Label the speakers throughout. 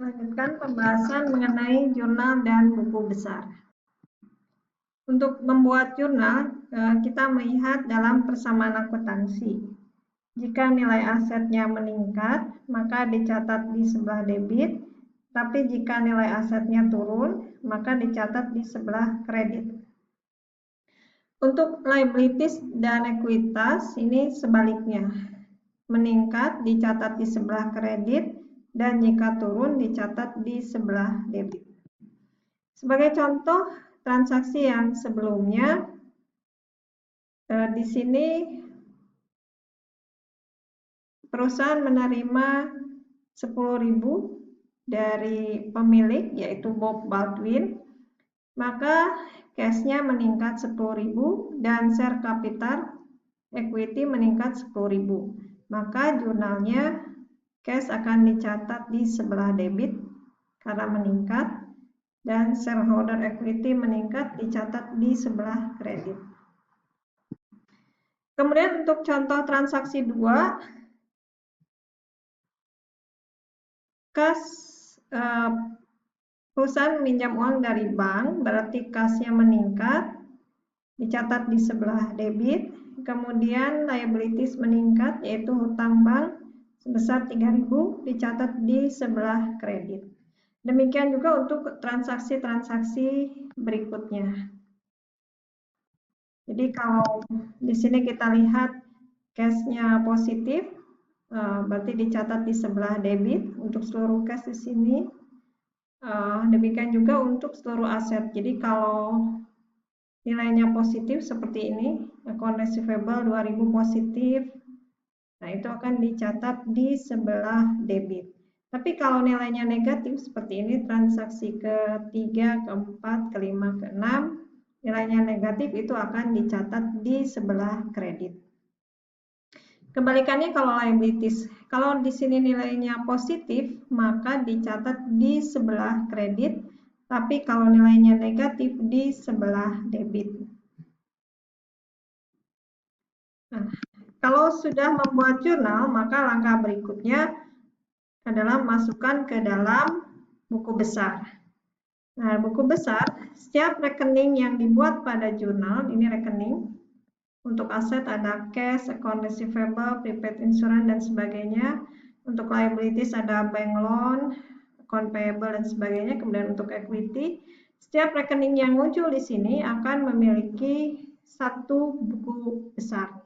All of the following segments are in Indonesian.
Speaker 1: Lanjutkan pembahasan mengenai jurnal dan buku besar. Untuk membuat jurnal, kita melihat dalam persamaan akuntansi. Jika nilai asetnya meningkat, maka dicatat di sebelah debit, tapi jika nilai asetnya turun, maka dicatat di sebelah kredit. Untuk liabilities dan ekuitas, ini sebaliknya. Meningkat dicatat di sebelah kredit, dan jika turun dicatat di sebelah debit. Sebagai contoh transaksi yang sebelumnya, di sini perusahaan menerima 10.000 dari pemilik yaitu Bob Baldwin, maka cashnya meningkat 10.000 dan share capital equity meningkat 10.000. Maka jurnalnya cash akan dicatat di sebelah debit karena meningkat, dan shareholder equity meningkat dicatat di sebelah kredit. Kemudian untuk contoh transaksi 2, kas perusahaan meminjam uang dari bank, berarti kasnya meningkat, dicatat di sebelah debit. Kemudian liabilities meningkat, yaitu hutang bank sebesar 3.000, dicatat di sebelah kredit. Demikian juga untuk transaksi-transaksi berikutnya. Jadi kalau di sini kita lihat cashnya positif, berarti dicatat di sebelah debit untuk seluruh cash di sini. Demikian juga untuk seluruh aset. Jadi kalau nilainya positif seperti ini, account receivable 2.000 positif, nah itu akan dicatat di sebelah debit. Tapi kalau nilainya negatif seperti ini, transaksi ke-3, ke-4, ke-5, ke-6, nilainya negatif, itu akan dicatat di sebelah kredit. Kebalikannya kalau liabilities, kalau di sini nilainya positif, maka dicatat di sebelah kredit, tapi kalau nilainya negatif di sebelah debit. Nah, kalau sudah membuat jurnal, maka langkah berikutnya adalah masukkan ke dalam buku besar. Nah, buku besar, setiap rekening yang dibuat pada jurnal, ini rekening. Untuk aset ada cash, account receivable, prepaid insurance, dan sebagainya. Untuk liabilities ada bank loan, account payable, dan sebagainya. Kemudian untuk equity, setiap rekening yang muncul di sini akan memiliki satu buku besar.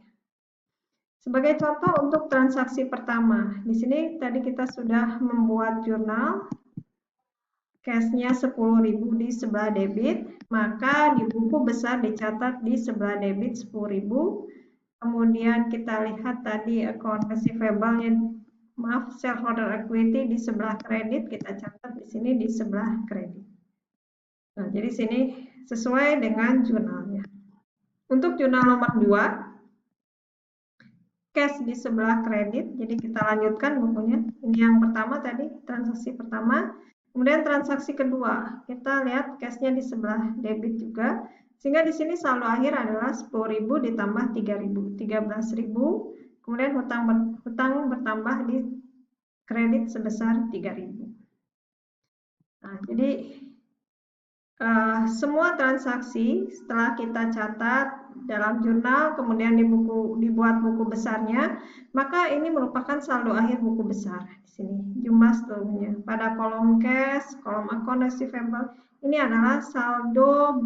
Speaker 1: Sebagai contoh untuk transaksi pertama, di sini tadi kita sudah membuat jurnal, cashnya 10.000 di sebelah debit, maka di buku besar dicatat di sebelah debit 10.000. Kemudian kita lihat tadi account receivable-nya, shareholder equity di sebelah kredit, kita catat di sini di sebelah kredit. Nah, jadi sini sesuai dengan jurnalnya. Untuk jurnal nomor 2, cash di sebelah kredit, jadi kita lanjutkan bukunya. Ini yang pertama tadi, transaksi pertama. Kemudian transaksi kedua, kita lihat cashnya di sebelah debit juga, sehingga di sini saldo akhir adalah 10.000 ditambah 3.000, 13.000. Kemudian hutang bertambah di kredit sebesar 3.000. Nah, jadi semua transaksi setelah kita catat dalam jurnal, kemudian dibuat buku besarnya, maka ini merupakan saldo akhir buku besar. Di sini jumlah seluruhnya. Pada kolom cash, kolom account receivable, ini adalah saldo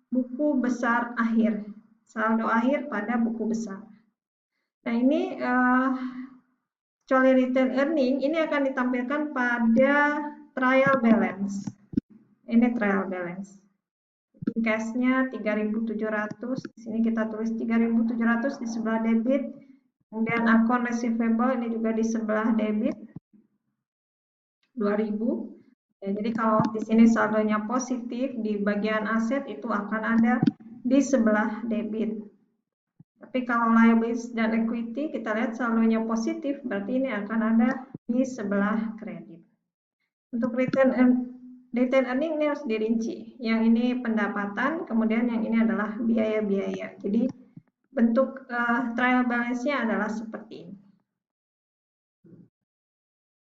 Speaker 1: buku besar akhir. Saldo akhir pada buku besar. Nah, ini kecuali return earning, ini akan ditampilkan pada trial balance. Ini trial balance. Cashnya 3.700, di sini kita tulis 3.700 di sebelah debit. Kemudian account receivable ini juga di sebelah debit 2.000. Ya, jadi kalau di sini saldonya positif, di bagian aset itu akan ada di sebelah debit. Tapi kalau liabilities dan equity, kita lihat saldonya positif, berarti ini akan ada di sebelah kredit. Untuk return earning ini harus dirinci. Yang ini pendapatan, kemudian yang ini adalah biaya-biaya. Jadi bentuk trial balance-nya adalah seperti ini.